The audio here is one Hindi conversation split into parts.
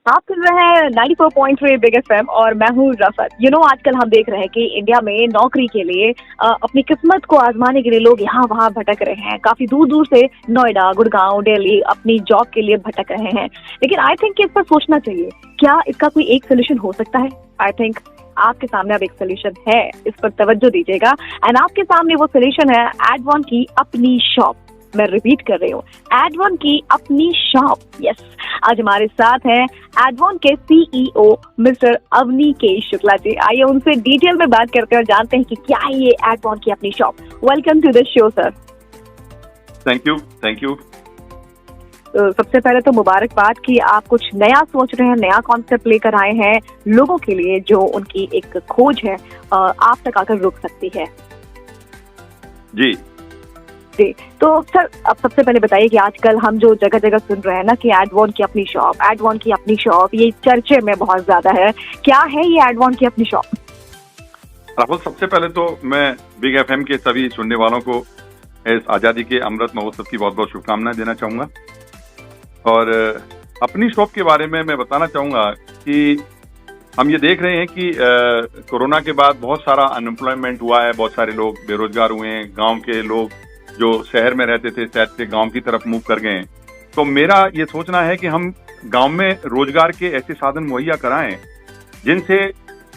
आप सुन रहे हैं 94.3 बिग एफएम और मैं हूँ रफत। आजकल हम देख रहे हैं कि इंडिया में नौकरी के लिए अपनी किस्मत को आजमाने के लिए लोग यहाँ वहाँ भटक रहे हैं। काफी दूर दूर से नोएडा, गुड़गांव, दिल्ली अपनी जॉब के लिए भटक रहे हैं। लेकिन आई थिंक इस पर सोचना चाहिए, क्या इसका कोई एक सोल्यूशन हो सकता है? आई थिंक आपके सामने अब एक सोल्यूशन है, इस पर तवज्जो दीजिएगा। एंड आपके सामने वो सोल्यूशन है एडवॉन की अपनी शॉप। मैं रिपीट कर रही हूँ, एडवॉन की अपनी शॉप। यस, आज हमारे साथ हैं एडवॉन के सीईओ मिस्टर अवनी के शुक्ला जी। आइए उनसे डिटेल में बात करते हैं और जानते हैं कि क्या है ये एडवॉन की अपनी shop. Welcome to the show sir. Thank you. तो सबसे पहले तो मुबारकबाद कि आप कुछ नया सोच रहे हैं, नया कॉन्सेप्ट लेकर आए हैं लोगों के लिए, जो उनकी एक खोज है आप तक आकर रुक सकती है। जी, तो सर अब सबसे पहले बताइए कि आजकल हम जो जगह जगह सुन रहे हैं ना कि एडवॉन की अपनी शॉप, एडवॉन की अपनी शॉप, ये चर्चे में बहुत ज्यादा है। क्या है ये एडवॉन की अपनी शॉप? राहुल, सबसे पहले तो मैं बिग एफएम के सभी सुनने वालों को इस आज़ादी के अमृत महोत्सव की बहुत बहुत शुभकामनाएं देना चाहूँगा। और अपनी शॉप के बारे में मैं बताना चाहूँगा कि हम ये देख रहे हैं कि कोरोना के बाद बहुत सारा अनएम्प्लॉयमेंट हुआ है, बहुत सारे लोग बेरोजगार हुए हैं। गाँव के लोग जो शहर में रहते थे, शहर से गांव की तरफ मूव कर गए हैं। तो मेरा ये सोचना है कि हम गांव में रोजगार के ऐसे साधन मुहैया कराएं जिनसे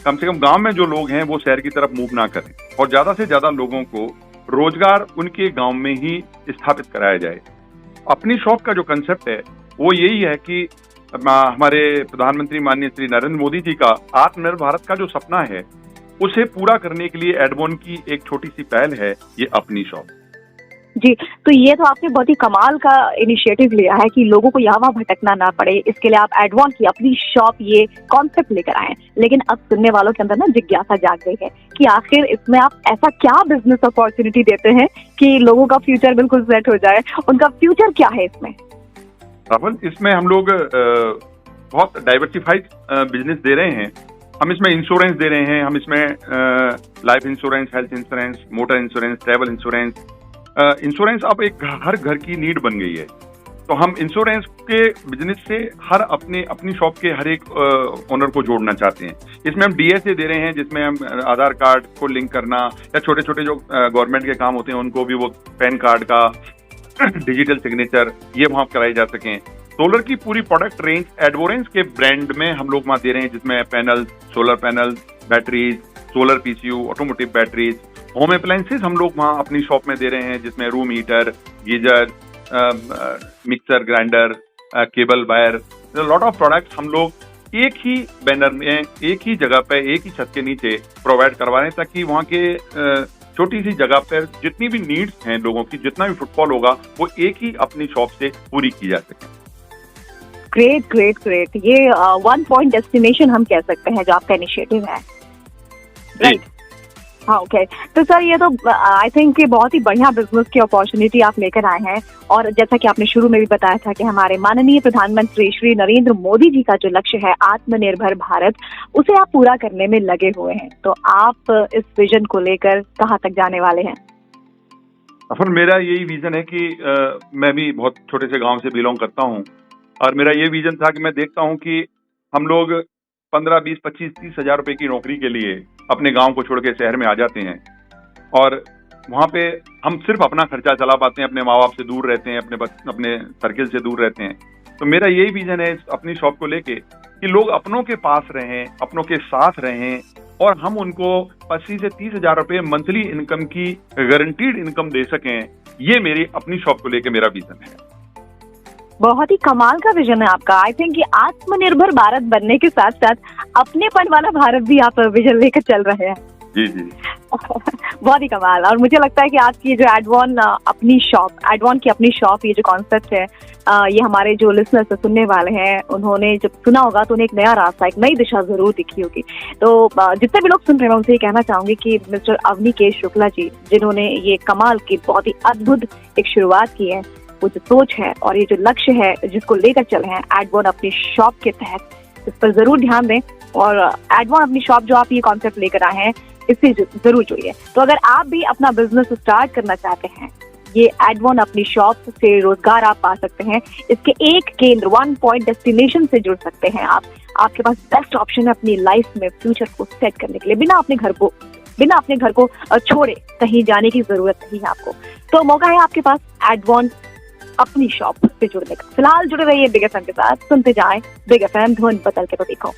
कम से कम गांव में जो लोग हैं वो शहर की तरफ मूव ना करें और ज्यादा से ज्यादा लोगों को रोजगार उनके गांव में ही स्थापित कराया जाए। अपनी शॉप का जो कंसेप्ट है वो यही है कि हमारे प्रधानमंत्री माननीय श्री नरेंद्र मोदी जी का आत्मनिर्भर भारत का जो सपना है उसे पूरा करने के लिए एडवॉन की एक छोटी सी पहल है ये अपनी शॉप। जी, तो ये तो आपने बहुत ही कमाल का इनिशिएटिव लिया है कि लोगों को यहाँ वहाँ भटकना ना पड़े। इसके लिए आप एडवॉन की अपनी शॉप ये कॉन्सेप्ट लेकर आए। लेकिन अब सुनने वालों के अंदर ना जिज्ञासा जाग गई है कि आखिर इसमें आप ऐसा क्या बिजनेस अपॉर्चुनिटी देते हैं कि लोगों का फ्यूचर बिल्कुल सेट हो जाए। उनका फ्यूचर क्या है इसमें? राहुल, इसमें हम लोग बहुत डाइवर्सिफाइड बिजनेस दे रहे हैं। हम इसमें इंश्योरेंस दे रहे हैं, हम इसमें life insurance, health insurance, motor insurance, travel insurance. Insurance अब एक हर घर की नीड बन गई है। तो हम इंश्योरेंस के बिजनेस से अपनी शॉप के हर एक ओनर को जोड़ना चाहते हैं। इसमें हम डीएसए दे रहे हैं जिसमें हम आधार कार्ड को लिंक करना या छोटे छोटे जो गवर्नमेंट के काम होते हैं उनको भी, वो पैन कार्ड का डिजिटल सिग्नेचर, ये वहाँ कराई जा सकें। सोलर की पूरी प्रोडक्ट रेंज एडवोरेंस के ब्रांड में हम लोग वहाँ दे रहे हैं, जिसमें panel, solar panel, batteries, solar PCU, automotive batteries, home appliances हम लोग वहाँ अपनी शॉप में दे रहे हैं, जिसमें room heater, geyser, mixer grinder, cable wire, lot of products हम लोग एक ही बैनर में, एक ही जगह पे, एक ही छत के नीचे प्रोवाइड करवा रहे हैं, ताकि वहाँ के छोटी सी जगह पर जितनी भी नीड्स हैं लोगों की, जितना भी फुटफॉल होगा वो एक ही अपनी शॉप से पूरी की जा सके। ग्रेट। ये वन पॉइंट डेस्टिनेशन हम कह सकते हैं जो आपका इनिशिएटिव है, राइट? हाँ, ओके। तो सर ये तो आई थिंक बहुत ही बढ़िया बिजनेस की अपॉर्चुनिटी आप लेकर आए हैं। और जैसा कि आपने शुरू में भी बताया था कि हमारे माननीय प्रधानमंत्री श्री नरेंद्र मोदी जी का जो लक्ष्य है आत्मनिर्भर भारत, उसे आप पूरा करने में लगे हुए हैं। तो आप इस विजन को लेकर कहाँ तक जाने वाले हैं? फिर मेरा यही विजन है कि मैं भी बहुत छोटे से गाँव से बिलोंग करता हूँ और मेरा ये विजन था कि मैं देखता हूँ कि हम लोग 15, 20, 25, 30 हजार रुपए की नौकरी के लिए अपने गांव को छोड़ के शहर में आ जाते हैं और वहाँ पे हम सिर्फ अपना खर्चा चला पाते हैं, अपने माँ बाप से दूर रहते हैं, अपने सर्किल से दूर रहते हैं। तो मेरा यही विजन है अपनी शॉप को लेके कि लोग अपनों के पास रहें, अपनों के साथ रहें और हम उनको 25 से 30 हजार रुपए मंथली इनकम की गारंटीड इनकम दे सकें। ये मेरी अपनी शॉप को लेके मेरा विजन है। बहुत ही कमाल का विजन है आपका। आई थिंक कि आत्मनिर्भर भारत बनने के साथ साथ अपनेपन वाला भारत भी आप विजन लेकर चल रहे हैं। जी बहुत ही कमाल। और मुझे लगता है कि आज की जो एडवॉन की अपनी शॉप, ये जो कॉन्सेप्ट है, ये हमारे जो लिसनर्स सुनने वाले हैं, उन्होंने जब सुना होगा तो उन्हें एक नया रास्ता, एक नई दिशा जरूर दिखी होगी। तो जितने भी लोग सुन रहे हैं मैं उनसे ये कहना चाहूंगी कि मिस्टर अवनी के शुक्ला जी, जिन्होंने ये कमाल की बहुत ही अद्भुत एक शुरुआत की है, वो जो सोच है और ये जो लक्ष्य है जिसको लेकर चले हैं एडवॉन अपनी शॉप के तहत, इस पर जरूर ध्यान दें। और एडवॉन अपनी शॉप जो आप ये कॉन्सेप्ट लेकर आए हैं, इससे जरूर जुड़िए। तो अगर आप भी अपना बिजनेस स्टार्ट करना चाहते हैं ये एडवॉन अपनी शॉप से रोजगार आप पा सकते हैं। इसके एक केंद्र, 1 पॉइंट डेस्टिनेशन से जुड़ सकते हैं आप। आपके पास बेस्ट ऑप्शन है अपनी लाइफ में फ्यूचर को सेट करने के लिए, बिना अपने घर को छोड़े कहीं जाने की जरूरत नहीं है आपको। तो मौका है आपके पास एडवॉन अपनी शॉप से जुड़ने का। फिलहाल जुड़े रहिए बिग एफएम के साथ, सुनते जाएं बिग एफएम, धुन बदल के तो देखो।